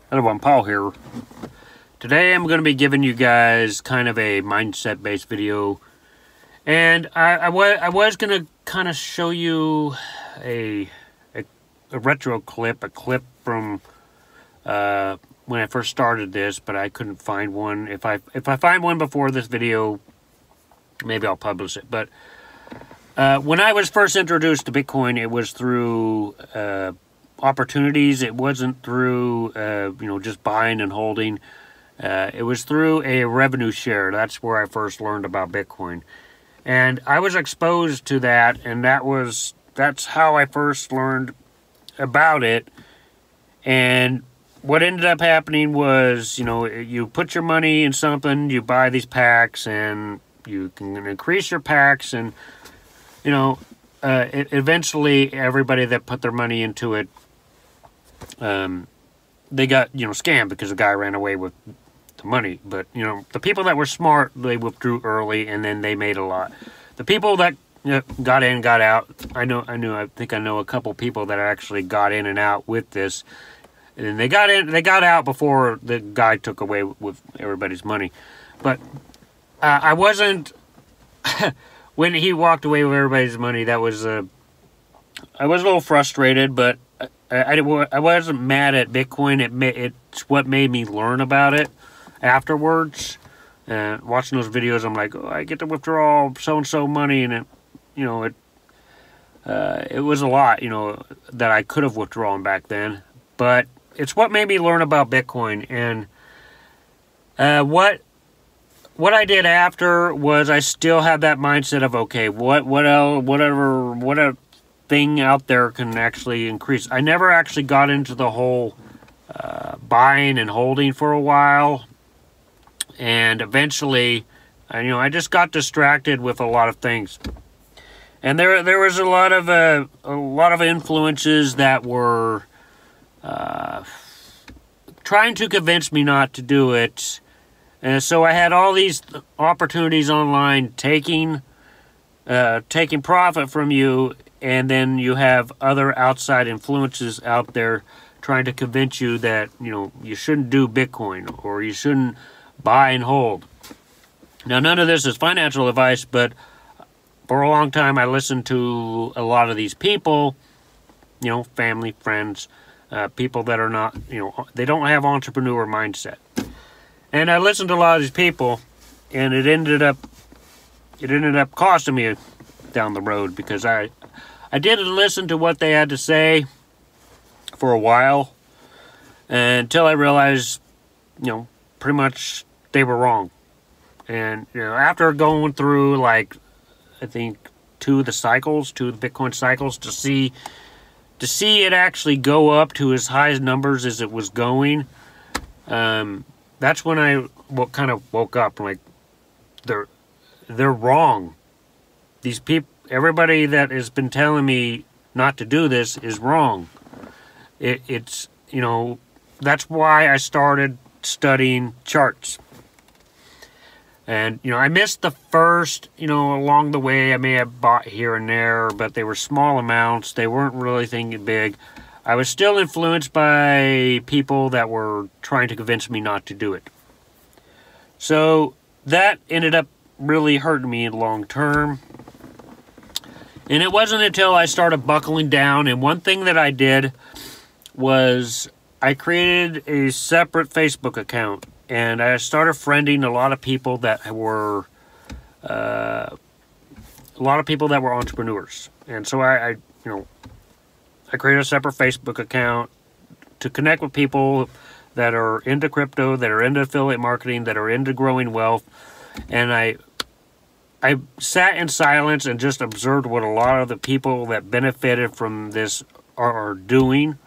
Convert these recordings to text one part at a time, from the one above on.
Hello, I'm Paul here. Today I'm going to be giving you guys kind of a mindset-based video. And I was going to kind of show you a retro clip, a clip from when I first started this, but I couldn't find one. If I find one before this video, maybe I'll publish it. But when I was first introduced to Bitcoin, it was through opportunities. It wasn't through just buying and holding. It was through a revenue share. That's where I first learned about Bitcoin, and I was exposed to that, and that's how I first learned about it. And what ended up happening was, you put your money in something, you buy these packs, and you can increase your packs, and eventually everybody that put their money into it, they got scammed because the guy ran away with the money. But the people that were smart, they withdrew early, and then they made a lot. The people that got in, got out. I think I know a couple people that actually got in and out with this, and they got in, they got out before the guy took away with everybody's money. But I wasn't. When he walked away with everybody's money, that was I was a little frustrated, but I wasn't mad at Bitcoin. It's what made me learn about it afterwards. Watching those videos, I'm like, oh, I get to withdraw so-and-so money, and it was a lot, that I could have withdrawn back then. But it's what made me learn about Bitcoin. And what I did after was I still had that mindset of, okay, whatever thing out there can actually increase. I never actually got into the whole buying and holding for a while, and eventually, I just got distracted with a lot of things. And there was a lot of influences that were trying to convince me not to do it. And so I had all these opportunities online taking profit from you, and then you have other outside influences out there trying to convince you that you shouldn't do Bitcoin or you shouldn't buy and hold. Now, none of this is financial advice, but for a long time I listened to a lot of these people, family, friends, people that are not, they don't have entrepreneur mindset. And I listened to a lot of these people, and it ended up costing me down the road, because I did listen to what they had to say for a while, until I realized, pretty much they were wrong. And after going through, like, I think two of the Bitcoin cycles, to see it actually go up to as high as numbers as it was going, that's when I kind of woke up. Like, they're wrong. These people, everybody that has been telling me not to do this is wrong. It's that's why I started studying charts. And I missed the first, along the way. I may have bought here and there, but they were small amounts. They weren't really thinking big. I was still influenced by people that were trying to convince me not to do it. So that ended up really hurting me in the long term. And it wasn't until I started buckling down. And one thing that I did was I created a separate Facebook account. And I started friending a lot of people that were entrepreneurs. And so I created a separate Facebook account to connect with people that are into crypto, that are into affiliate marketing, that are into growing wealth. And I sat in silence and just observed what a lot of the people that benefited from this are doing.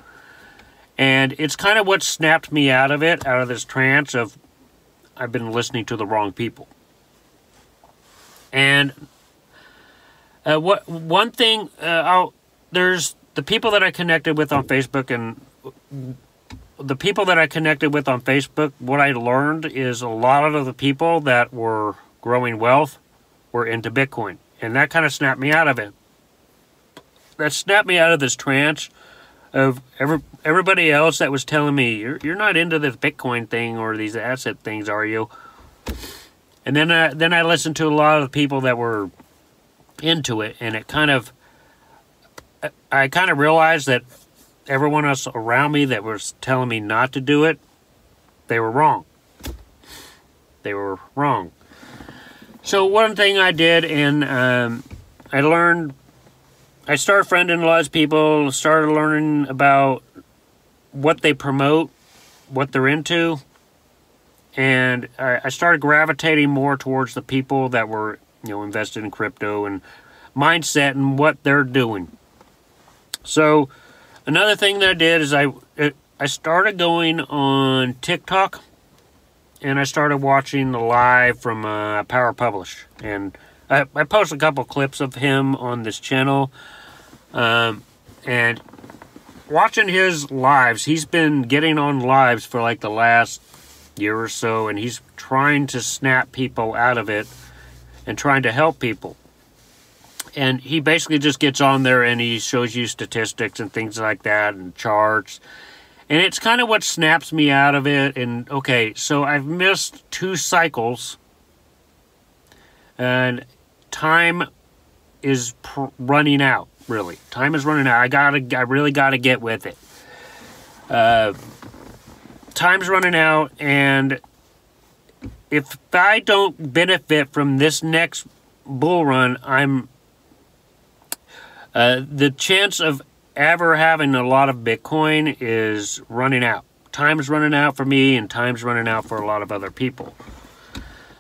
And it's kind of what snapped me out of this trance of I've been listening to the wrong people. And one thing, there's the people that I connected with on Facebook, and the people that I connected with on Facebook, what I learned is a lot of the people that were growing wealth were into Bitcoin. And that kind of snapped me out of it. That snapped me out of this trance of everybody else that was telling me, you're not into this Bitcoin thing or these asset things, are you? And then I listened to a lot of the people that were into it, and I kind of realized that everyone else around me that was telling me not to do it, they were wrong. They were wrong. So one thing I did, and I started friending a lot of people, started learning about what they promote, what they're into, and I started gravitating more towards the people that were, invested in crypto and mindset and what they're doing. So another thing that I did is I started going on TikTok, and I started watching the live from Power Publish, and I post a couple clips of him on this channel, and watching his lives, he's been getting on lives for like the last year or so, and he's trying to snap people out of it and trying to help people. And he basically just gets on there and he shows you statistics and things like that and charts. And it's kind of what snaps me out of it. And okay, so I've missed 2 cycles, and time is running out. Really, time is running out. I really gotta get with it. Time's running out, and if I don't benefit from this next bull run, the chance of ever having a lot of Bitcoin is running out. Time's running out for me, and time's running out for a lot of other people.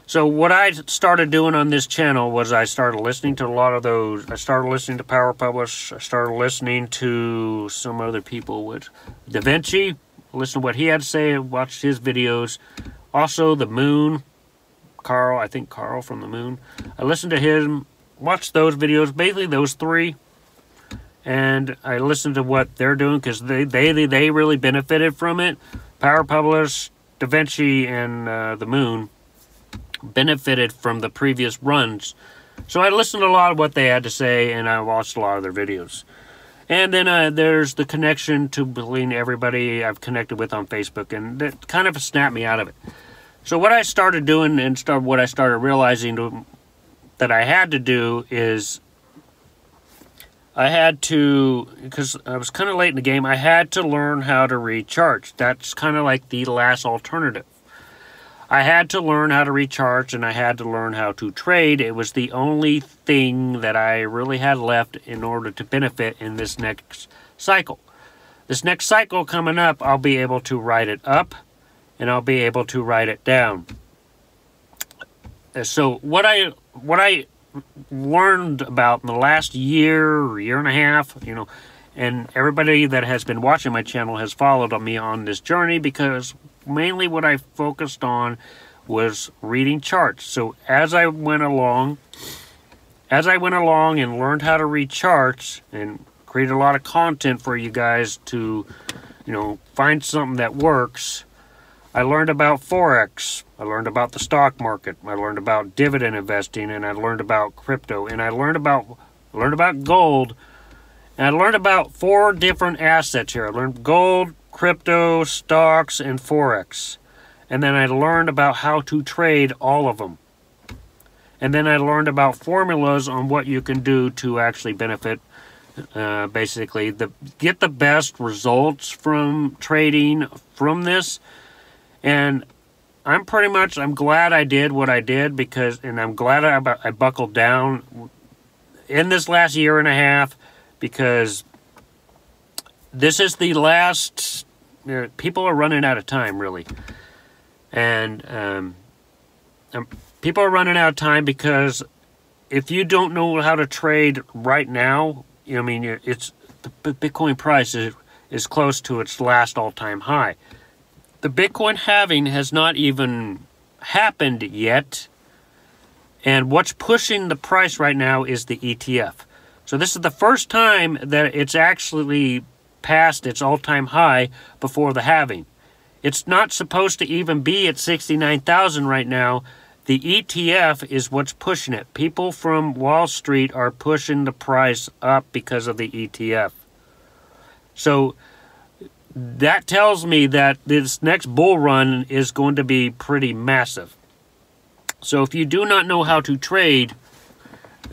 So what I started doing on this channel was I started listening to a lot of those. I started listening to Power Publish. I started listening to some other people with Da Vinci. Listen to what he had to say. Watched his videos. Also, The Moon. Carl, I think Carl from The Moon. I listened to him. Watched those videos. Basically, those 3. And I listened to what they're doing because they really benefited from it. Power Publish, Da Vinci, and The Moon benefited from the previous runs. So I listened to a lot of what they had to say, and I watched a lot of their videos. And then there's the connection between everybody I've connected with on Facebook, and that kind of snapped me out of it. So what I started doing and what I started realizing that I had to do is I had to, because I was kind of late in the game, I had to learn how to recharge. That's kind of like the last alternative. I had to learn how to recharge, and I had to learn how to trade. It was the only thing that I really had left in order to benefit in this next cycle. This next cycle coming up, I'll be able to write it up, and I'll be able to write it down. So what I learned about in the last year and a half, and everybody that has been watching my channel has followed me on this journey, because mainly what I focused on was reading charts. So as I went along and learned how to read charts and create a lot of content for you guys to, find something that works, I learned about Forex. I learned about the stock market. I learned about dividend investing, and I learned about crypto, and I learned about gold, and I learned about 4 different assets here. I learned gold, crypto, stocks, and Forex. And then I learned about how to trade all of them. And then I learned about formulas on what you can do to actually benefit, basically, get the best results from trading from this. And I'm glad I did what I did, and I'm glad I buckled down in this last year and a half, because this is the last. People are running out of time, really, and people are running out of time because if you don't know how to trade right now, it's the Bitcoin price is close to its last all-time high. The Bitcoin halving has not even happened yet, and what's pushing the price right now is the ETF. So this is the first time that it's actually past its all-time high before the halving. It's not supposed to even be at 69,000 right now. The ETF is what's pushing it. People from Wall Street are pushing the price up because of the ETF. So that tells me that this next bull run is going to be pretty massive. So if you do not know how to trade,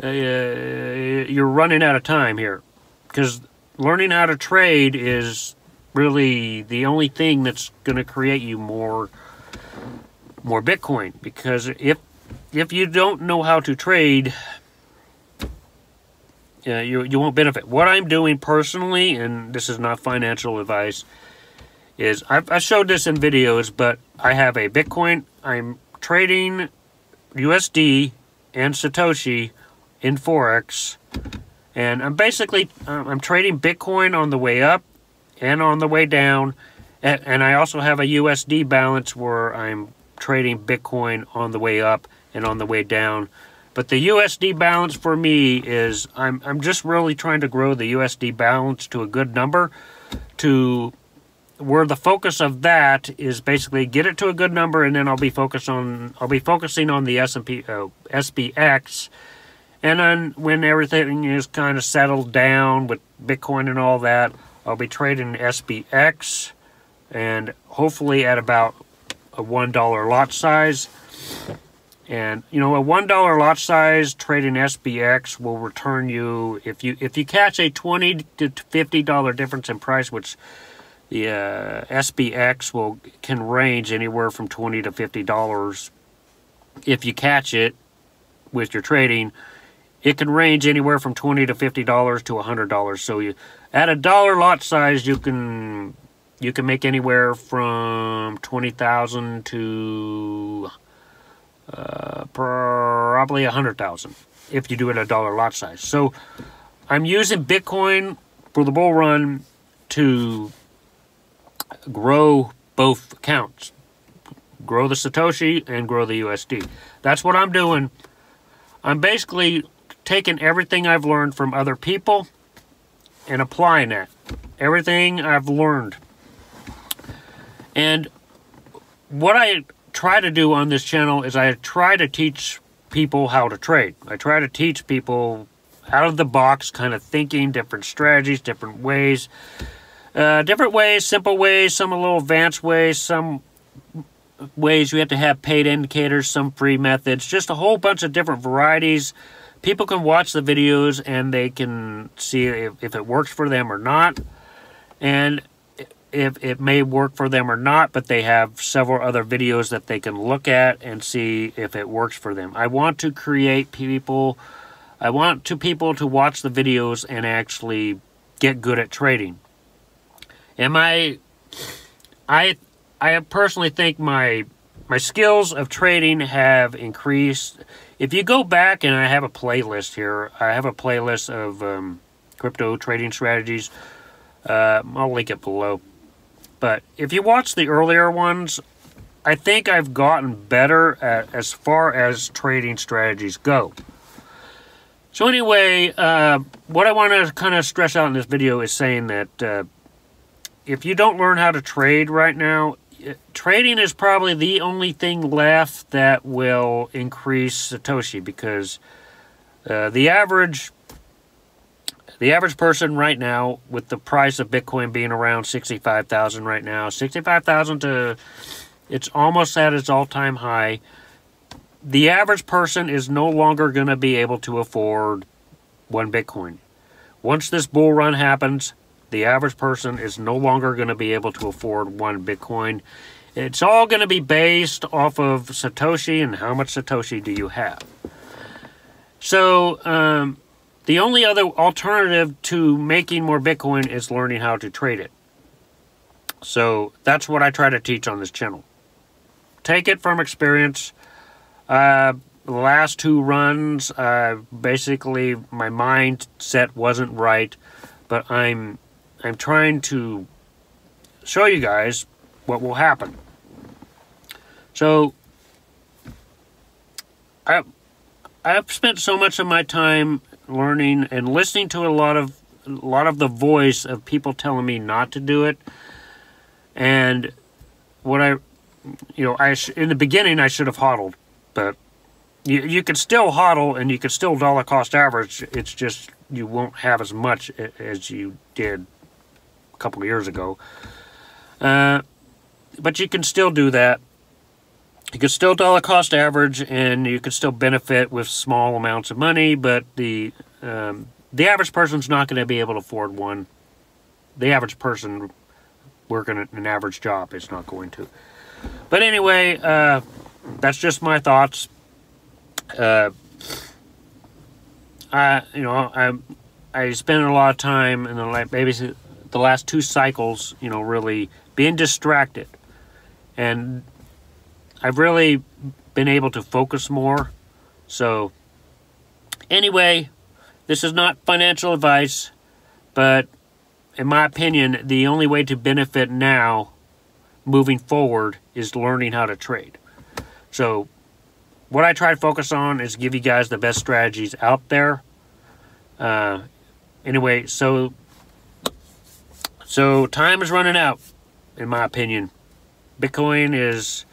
you're running out of time here, because learning how to trade is really the only thing that's going to create you more Bitcoin. Because if you don't know how to trade, you won't benefit. What I'm doing personally, and this is not financial advice, is I showed this in videos, but I have a Bitcoin. I'm trading USD and Satoshi in Forex, and I'm basically I'm trading Bitcoin on the way up and on the way down, and I also have a USD balance where I'm trading Bitcoin on the way up and on the way down. But the USD balance for me is I'm just really trying to grow the USD balance to a good number, to where the focus of that is basically get it to a good number, and then I'll be focusing on the S&P SPX. And then when everything is kind of settled down with Bitcoin and all that, I'll be trading SPX, and hopefully at about a $1 lot size. And a $1 lot size trading SPX will return you, if you catch a $20 to $50 difference in price, which the SPX can range anywhere from $20 to $50. If you catch it with your trading, it can range anywhere from $20 to $50 to $100. So at a dollar lot size, you can make anywhere from 20,000 to probably 100,000 if you do it at a dollar lot size. So I'm using Bitcoin for the bull run to grow both accounts, grow the Satoshi and grow the USD. That's what I'm doing. I'm basically taking everything I've learned from other people and applying that. Everything I've learned. And what I try to do on this channel is I try to teach people how to trade. I try to teach people out of the box kind of thinking, different strategies, different ways, simple ways, some a little advanced ways, some ways you have to have paid indicators, some free methods, just a whole bunch of different varieties. People can watch the videos and they can see if it works for them or not. And if it may work for them or not, but they have several other videos that they can look at and see if it works for them. I want to create people, I want people to watch the videos and actually get good at trading. And I personally think my skills of trading have increased. If you go back, and I have a playlist here, I have a playlist of crypto trading strategies. I'll link it below. But if you watch the earlier ones, I think I've gotten better at as far as trading strategies go. So anyway, what I want to kind of stress out in this video is saying that if you don't learn how to trade right now, trading is probably the only thing left that will increase Satoshi, because the average person right now, with the price of Bitcoin being around 65,000 right now, 65,000 to, it's almost at its all-time high. The average person is no longer going to be able to afford one Bitcoin. Once this bull run happens, the average person is no longer going to be able to afford one Bitcoin. It's all going to be based off of Satoshi and how much Satoshi do you have. So, the only other alternative to making more Bitcoin is learning how to trade it. So that's what I try to teach on this channel. Take it from experience. The last two runs, basically my mindset wasn't right, but I'm trying to show you guys what will happen. So I've spent so much of my time learning and listening to a lot of the voice of people telling me not to do it. And what in the beginning I should have hodled, but you can still hodl and you can still dollar cost average. It's just you won't have as much as you did a couple of years ago. But you can still do that. You can still dollar cost average, and you can still benefit with small amounts of money, but the average person's not going to be able to afford one. The average person working an average job is not going to. But anyway, that's just my thoughts. I spent a lot of time in the last 2 cycles, really being distracted, and I've really been able to focus more. So anyway, this is not financial advice, but in my opinion, the only way to benefit now, moving forward, is learning how to trade. So what I try to focus on is give you guys the best strategies out there. Anyway, so time is running out, in my opinion. Bitcoin is,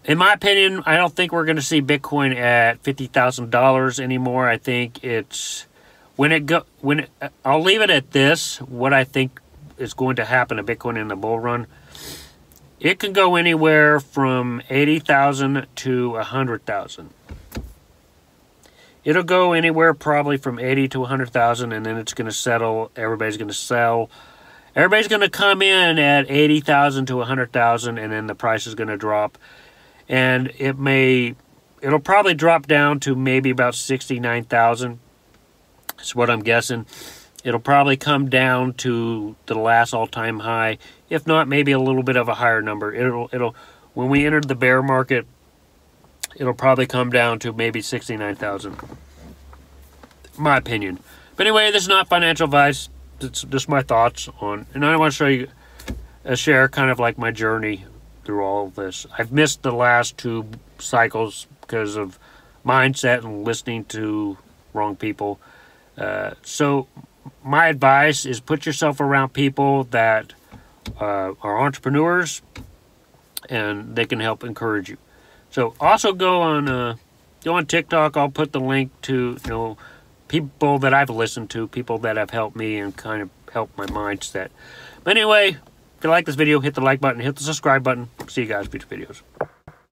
in my opinion, I don't think we're going to see Bitcoin at $50,000 anymore. I think it's I'll leave it at this. What I think is going to happen to Bitcoin in the bull run, it can go anywhere from 80,000 to 100,000. It'll go anywhere probably from 80 to 100,000, and then it's going to settle. Everybody's going to sell. Everybody's going to come in at 80,000 to 100,000, and then the price is going to drop. And it'll probably drop down to maybe about 69,000. That's what I'm guessing. It'll probably come down to the last all-time high. If not, maybe a little bit of a higher number. It'll when we entered the bear market, it'll probably come down to maybe 69,000. My opinion. But anyway, this is not financial advice. It's just my thoughts on, and I want to show you, share kind of like my journey through all of this. I've missed the last 2 cycles because of mindset and listening to wrong people. So my advice is put yourself around people that are entrepreneurs, and they can help encourage you. So also go on TikTok. I'll put the link to people that I've listened to, people that have helped me and kind of helped my mindset. But anyway, if you like this video, hit the like button, hit the subscribe button. See you guys in future videos.